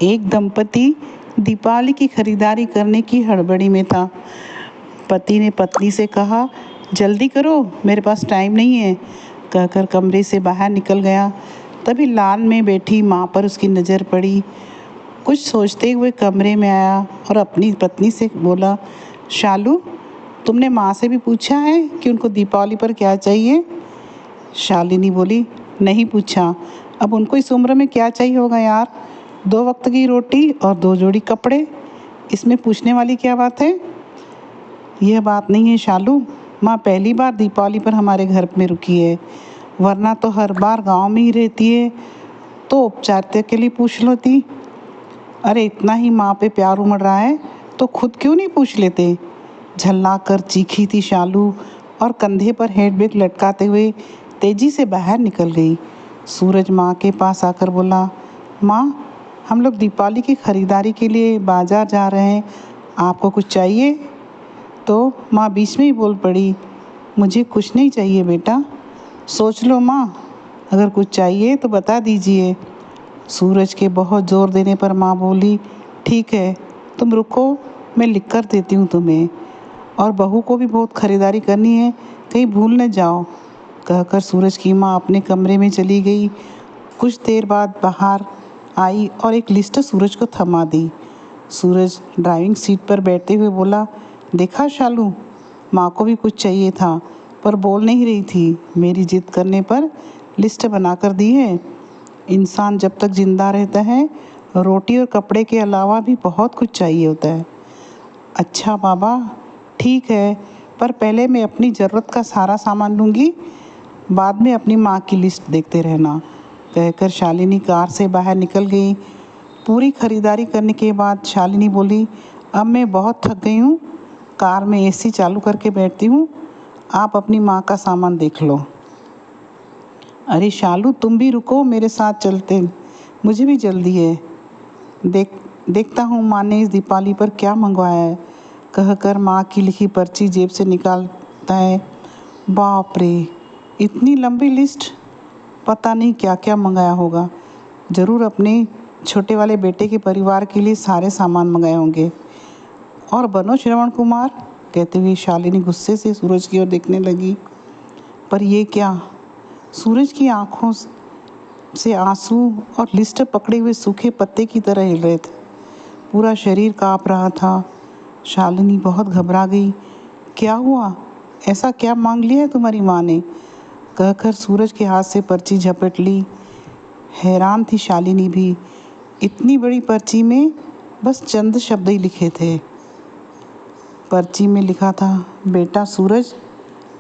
एक दंपति दीपावली की खरीदारी करने की हड़बड़ी में था। पति ने पत्नी से कहा, जल्दी करो, मेरे पास टाइम नहीं है, कहकर कमरे से बाहर निकल गया। तभी लान में बैठी माँ पर उसकी नज़र पड़ी। कुछ सोचते हुए कमरे में आया और अपनी पत्नी से बोला, शालू, तुमने माँ से भी पूछा है कि उनको दीपावली पर क्या चाहिए? शालिनी बोली, नहीं पूछा। अब उनको इस उम्र में क्या चाहिए होगा यार, 2 वक्त की रोटी और 2 जोड़ी कपड़े, इसमें पूछने वाली क्या बात है? यह बात नहीं है शालू, माँ पहली बार दीपावली पर हमारे घर में रुकी है, वरना तो हर बार गांव में ही रहती है, तो औपचारिकता के लिए पूछ लेती। अरे इतना ही माँ पे प्यार उमड़ रहा है तो खुद क्यों नहीं पूछ लेते? झल्ला कर चीखी थी शालू और कंधे पर हैंडबैग लटकाते हुए तेजी से बाहर निकल गई। सूरज माँ के पास आकर बोला, माँ, हम लोग दीपावली की खरीदारी के लिए बाजार जा रहे हैं, आपको कुछ चाहिए? तो माँ बीच में ही बोल पड़ी, मुझे कुछ नहीं चाहिए बेटा। सोच लो माँ, अगर कुछ चाहिए तो बता दीजिए। सूरज के बहुत ज़ोर देने पर माँ बोली, ठीक है, तुम रुको, मैं लिख कर देती हूँ तुम्हें, और बहू को भी बहुत खरीदारी करनी है, कहीं भूल न जाओ, कहकर सूरज की माँ अपने कमरे में चली गई। कुछ देर बाद बाहर आई और एक लिस्ट सूरज को थमा दी। सूरज ड्राइविंग सीट पर बैठते हुए बोला, देखा शालू, माँ को भी कुछ चाहिए था पर बोल नहीं रही थी, मेरी जिद करने पर लिस्ट बनाकर दी है। इंसान जब तक जिंदा रहता है रोटी और कपड़े के अलावा भी बहुत कुछ चाहिए होता है। अच्छा बाबा, ठीक है, पर पहले मैं अपनी ज़रूरत का सारा सामान लूँगी, बाद में अपनी माँ की लिस्ट देखते रहना, कहकर शालिनी कार से बाहर निकल गई। पूरी खरीदारी करने के बाद शालिनी बोली, अब मैं बहुत थक गई हूँ, कार में एसी चालू करके बैठती हूँ, आप अपनी माँ का सामान देख लो। अरे शालू, तुम भी रुको, मेरे साथ चलते, मुझे भी जल्दी है। देखता हूँ माँ ने इस दीपावली पर क्या मंगवाया है, कहकर माँ की लिखी पर्ची जेब से निकालता है। बाप रे, इतनी लंबी लिस्ट, पता नहीं क्या क्या मंगाया होगा। ज़रूर अपने छोटे वाले बेटे के परिवार के लिए सारे सामान मंगाए होंगे। और बनो श्रवण कुमार, कहते हुए शालिनी गुस्से से सूरज की ओर देखने लगी। पर ये क्या? सूरज की आंखों से आंसू और लिस्ट पकड़े हुए सूखे पत्ते की तरह हिल रहे थे। पूरा शरीर कांप रहा था। शालिनी बहुत घबरा गई। क्या हुआ? ऐसा क्या मांग लिया है तुम्हारी माँ ने? कहकर सूरज के हाथ से पर्ची झपट ली। हैरान थी शालिनी भी, इतनी बड़ी पर्ची में बस चंद शब्द ही लिखे थे। पर्ची में लिखा था, बेटा सूरज,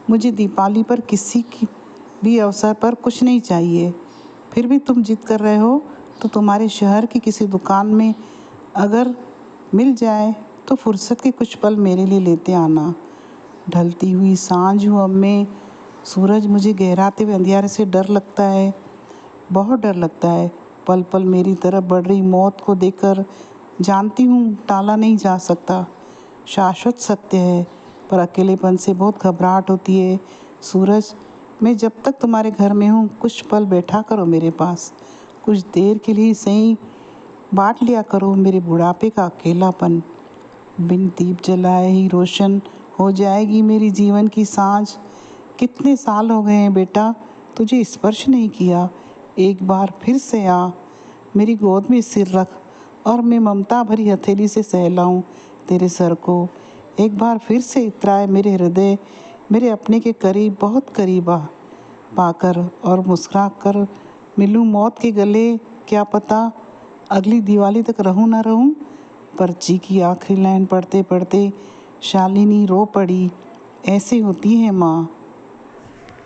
मुझे दीपावली पर किसी की भी अवसर पर कुछ नहीं चाहिए, फिर भी तुम जिद कर रहे हो तो तुम्हारे शहर की किसी दुकान में अगर मिल जाए तो फुर्सत के कुछ पल मेरे लिए लेते आना। ढलती हुई सांझ हूँ अब मैं, सूरज, मुझे गहराते हुए अंधियारे से डर लगता है, बहुत डर लगता है। पल पल मेरी तरफ बढ़ रही मौत को देखकर जानती हूँ टाला नहीं जा सकता, शाश्वत सत्य है, पर अकेलेपन से बहुत घबराहट होती है। सूरज, मैं जब तक तुम्हारे घर में हूँ कुछ पल बैठा करो मेरे पास, कुछ देर के लिए सही बांट लिया करो मेरे बुढ़ापे का अकेलापन। बिन दीप जलाए ही रोशन हो जाएगी मेरी जीवन की सांझ। कितने साल हो गए हैं बेटा तुझे स्पर्श नहीं किया, एक बार फिर से आ, मेरी गोद में सिर रख और मैं ममता भरी हथेली से सहलाऊं तेरे सर को। एक बार फिर से इतराए मेरे हृदय, मेरे अपने के करीब, बहुत करीब आ पाकर, और मुस्कुरा कर मिलूं मौत के गले। क्या पता अगली दिवाली तक रहूं ना रहूं। पर्ची की आखिरी लाइन पढ़ते पढ़ते शालिनी रो पड़ी। ऐसे होती है माँ,